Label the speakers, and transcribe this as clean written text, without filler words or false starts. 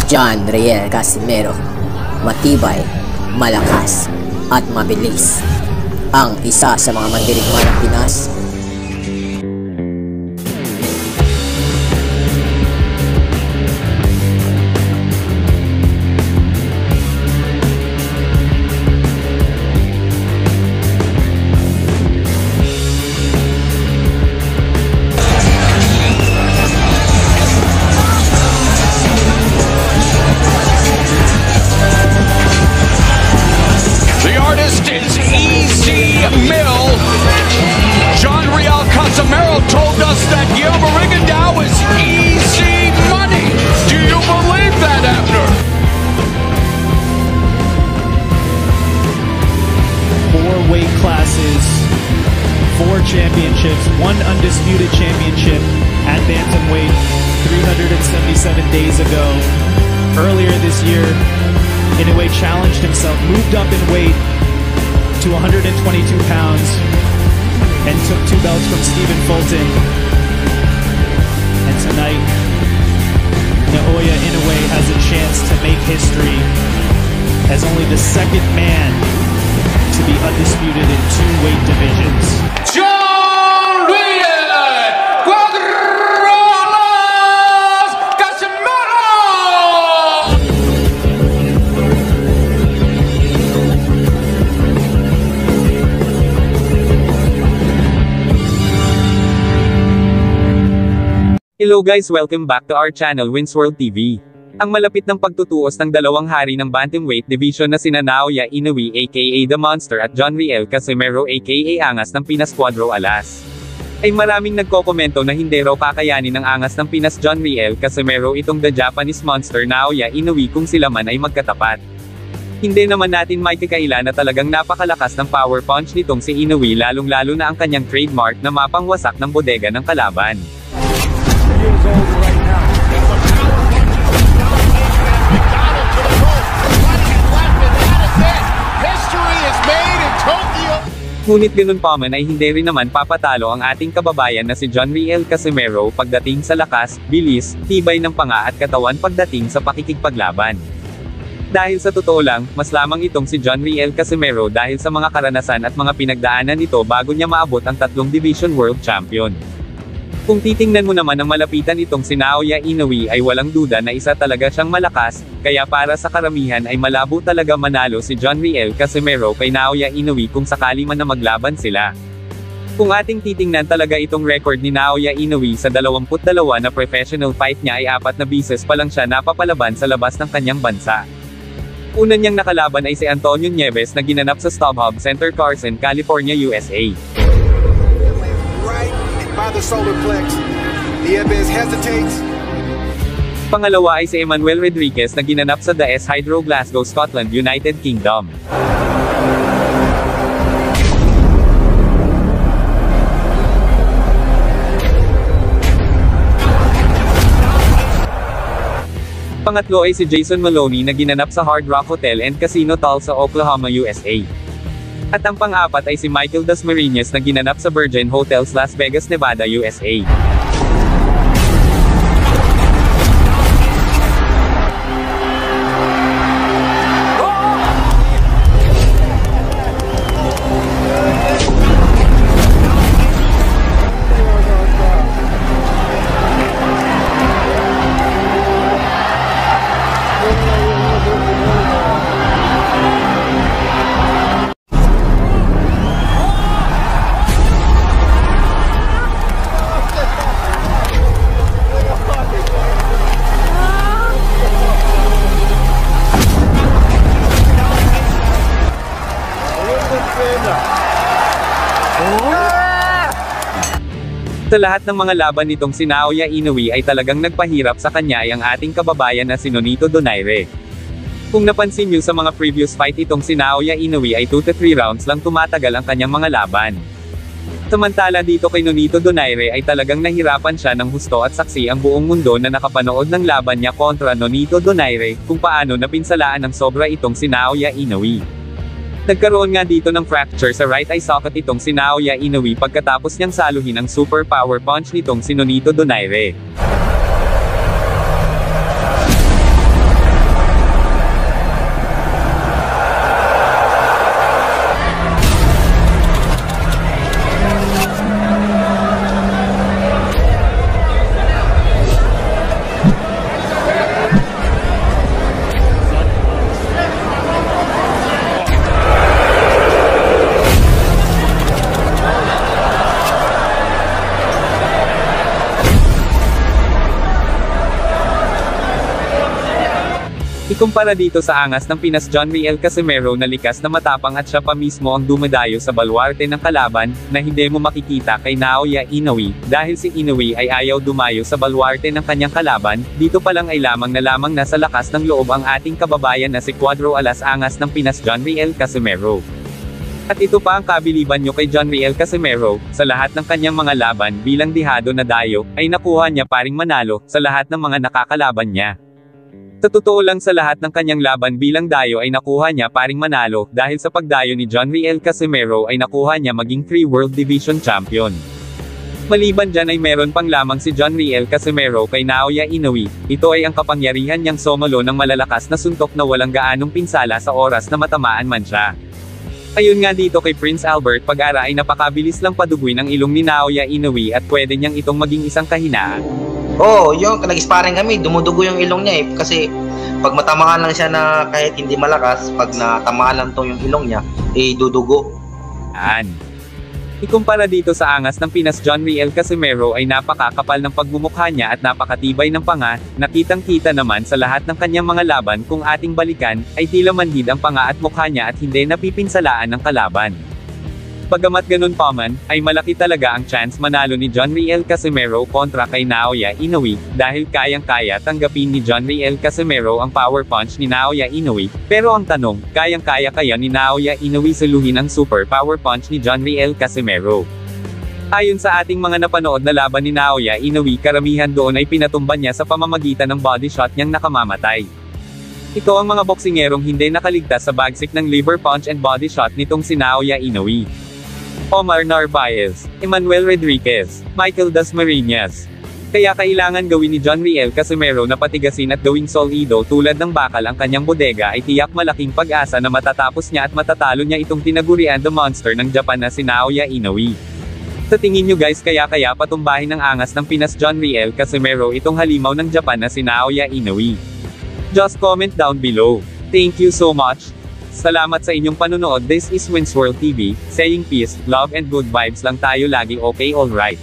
Speaker 1: John Riel Casimero. Matibay, malakas, at mabilis. Ang isa sa mga mandirigma ng Pinas.
Speaker 2: John Riel Casimero told us that Guillermo Rigondeaux is easy money. Do you believe that, Abner?
Speaker 3: 4 weight classes, 4 championships, 1 undisputed championship at bantamweight 377 days ago. Earlier this year, Inoue challenged himself, moved up in weight to 122 pounds and took 2 belts from Stephen Fulton. And tonight, Naoya Inoue has a chance to make history as only the second man to be undisputed in 2 weight divisions.
Speaker 2: John Riel Casimero!
Speaker 4: Hello guys, welcome back to our channel Wins World TV. Ang malapit ng pagtutuos ng dalawang hari ng bantamweight division na sina Naoya Inoue aka The Monster at John Riel Casimero aka Angas ng Pinas Cuadro Alas. Ay maraming nagkokomento na hindi raw kakayanin ng Angas ng Pinas John Riel Casimero itong The Japanese Monster Naoya Inoue kung sila man ay magkatapat. Hindi naman natin makikaila na talagang napakalakas ng power punch nitong si Inoue lalong-lalo na ang kanyang trademark na mapangwasak ng bodega ng kalaban. Ngunit ganun pa man ay hindi rin naman papatalo ang ating kababayan na si John Riel Casimero pagdating sa lakas, bilis, tibay ng panga at katawan pagdating sa pakikipaglaban. Dahil sa totoo lang, mas lamang itong si John Riel Casimero dahil sa mga karanasan at mga pinagdaanan nito bago niya maabot ang 3 Division World Champion. Kung titingnan mo naman ang malapitan itong si Naoya Inoue ay walang duda na isa talaga siyang malakas, kaya para sa karamihan ay malabo talaga manalo si John Riel Casimero kay Naoya Inoue kung sakali man na maglaban sila. Kung ating titingnan talaga itong record ni Naoya Inoue sa 22 na professional fight niya ay 4 na beses pa lang siya napapalaban sa labas ng kanyang bansa. Una niyang nakalaban ay si Antonio Nieves na ginanap sa StubHub Center Carson, California, USA.
Speaker 5: By the solar plex, Nieves hesitates.
Speaker 4: Pangalawa ay si Emmanuel Rodriguez na ginanap sa The S Hydro Glasgow, Scotland, United Kingdom. Pangatlo ay si Jason Maloney na ginanap sa Hard Rock Hotel and Casino Tulsa, Oklahoma, USA. At ang pang-apat ay si Michael Dasmariñas na ginanap sa Virgin Hotels Las Vegas, Nevada, USA. Sa lahat ng mga laban nitong si Naoya Inoue ay talagang nagpahirap sa kanya ay ang ating kababayan na si Nonito Donaire. Kung napansin niyo sa mga previous fight itong si Naoya Inoue ay 2 to 3 rounds lang tumatagal ang kanyang mga laban. Samantala dito kay Nonito Donaire ay talagang nahirapan siya ng husto at saksi ang buong mundo na nakapanood ng laban niya kontra Nonito Donaire, kung paano napinsalaan ng sobra itong si Naoya Inoue. Nagkaroon nga dito ng fracture sa right eye socket itong si Naoya Inoue pagkatapos niyang saluhin ang super power punch nitong si Nonito Donaire. Ikumpara dito sa angas ng Pinas John Riel Casimero na likas na matapang at siya pa mismo ang dumadayo sa baluarte ng kalaban, na hindi mo makikita kay Naoya Inoue, dahil si Inoue ay ayaw dumayo sa baluarte ng kanyang kalaban, dito pa lang ay lamang na sa lakas ng loob ang ating kababayan na si Cuadro Alas angas ng Pinas John Riel Casimero. At ito pa ang kabiliban nyo kay John Riel Casimero, sa lahat ng kanyang mga laban bilang dihado na dayo, ay nakuha niya paring manalo, sa lahat ng mga nakakalaban niya. Sa totoo lang sa lahat ng kanyang laban bilang dayo ay nakuha niya paring manalo, dahil sa pagdayo ni John Riel Casimero ay nakuha niya maging 3 World Division Champion. Maliban dyan ay meron pang lamang si John Riel Casimero kay Naoya Inoue, ito ay ang kapangyarihan niyang sumalo ng malalakas na suntok na walang gaanong pinsala sa oras na matamaan man siya. Ayun nga dito kay Prince Albert Pagara ay napakabilis lang paduguin ang ilong ni Naoya Inoue at pwede niyang itong maging isang kahinaan.
Speaker 6: Oo, yung nag-sparring kami, dumudugo yung ilong niya kasi pag matamaan lang siya na kahit hindi malakas, pag natamaan lang yung ilong niya, dudugo.
Speaker 4: Ikumpara dito sa angas ng Pinas John Riel Casimero ay napakakapal ng pagmumukha niya at napakatibay ng panga, nakitang-kita naman sa lahat ng kanyang mga laban kung ating balikan, ay tila manhid ang panga at mukha niya at hindi napipinsalaan ng kalaban. Bagamat ganun pa man, ay malaki talaga ang chance manalo ni John Riel Casimero kontra kay Naoya Inoue, dahil kayang-kaya tanggapin ni John Riel Casimero ang power punch ni Naoya Inoue, pero ang tanong, kayang-kaya kaya ni Naoya Inoue suluhin ang super power punch ni John Riel Casimero? Ayon sa ating mga napanood na laban ni Naoya Inoue, karamihan doon ay pinatumba niya sa pamamagitan ng body shot niyang nakamamatay. Ito ang mga boksingerong hindi nakaligtas sa bagsik ng liver punch and body shot nitong si Naoya Inoue. Omar Narvaez, Emmanuel Rodriguez, Michael Dasmariñas. Kaya kailangan gawin ni John Riel Casimero na patigasin at gawing solido tulad ng bakal ang kanyang bodega ay tiyak malaking pag-asa na matatapos niya at matatalo niya itong tinagurian the monster ng Japan na si Naoya Inoue. Sa tingin nyo guys kaya patumbahin ng angas ng Pinas John Riel Casimero itong halimaw ng Japan na si Naoya Inoue? Just comment down below. Thank you so much. Salamat sa inyong panunood. This is Winsworld TV, saying peace, love and good vibes lang tayo lagi, okay, alright.